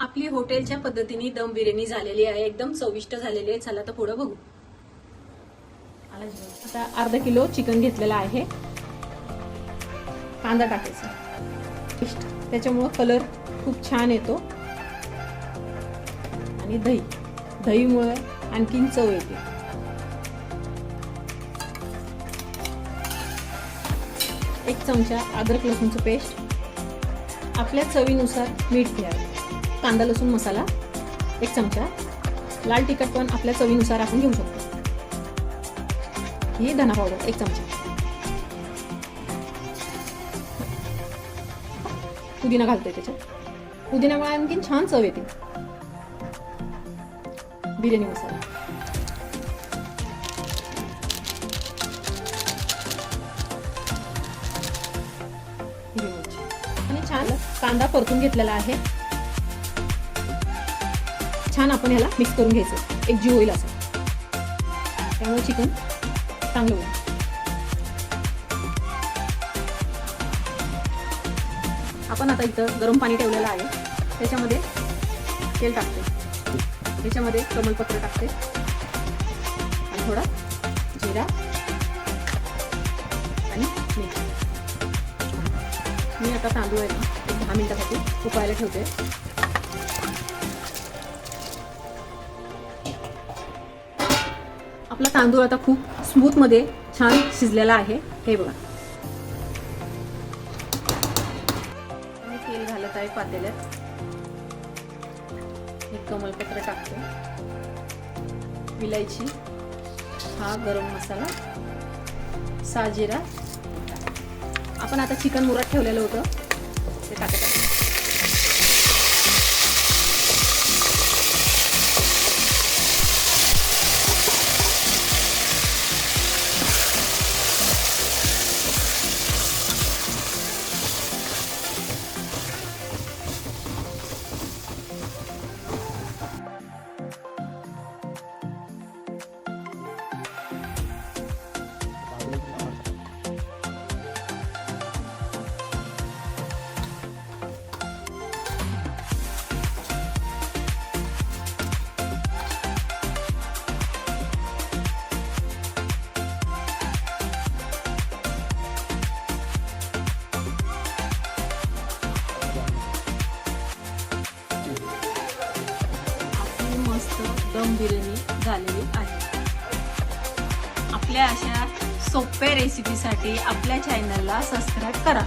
आपली हॉटेलच्या पद्धतीने दम बिर्याणी झालेली आहे, एकदम चविष्ट झालेली आहे। चला तर पुढे बघू। आता अर्धा किलो चिकन घेतलेला आहे। कांदा टाकायचा, त्याच्यामुळे कलर खूप छान येतो आणि दहीमुळे आणखीन चव येते। एक चमचा अद्रक लसूणचं पेस्ट, आपल्या चवीनुसार मीठ घ्यावे। कांदा लसूण मसाला 1 चमचा, लाल तिखट पण आपल्या चवीनुसार आपण घेऊ शकतो। ही धना पावडर 1 चमचा, पुदिना घालतोय त्याच्यात, पुदिन्यामुळे आणखीन छान चव येते। बिर्याणी मसाला, आणि छान कांदा परतून घेतलेला आहे। छान आपण ह्याला मिक्स करून घ्यायचं, एक जीव होईल असं, त्यामुळे चिकन चांगलं होईल। आपण आता इथं गरम पाणी ठेवलेलं आहे, त्याच्यामध्ये तेल टाकते, त्याच्यामध्ये कमलपत्र टाकते आणि थोडा जिरा आणि मीठ। मी आता तांदूळ आहे ना 10 मिनिटासाठी उकळायला ठेवते। आपला तांदूळ आता खूप स्मूथ मध्ये छान शिजलेला आहे, हे बघा। मी तेल घालत आहे पातेल्यात, एक कमलपत्र टाकते, विलायची, हा गरम मसाला, साजिरा। आपण आता चिकन मुरात ठेवलेलं होतं ते टाकत आहे। मस्त दम बिर्याणी झालेली आहे। आपल्या अशा सोप्या रेसिपीसाठी आपल्या चॅनलला सबस्क्राईब करा।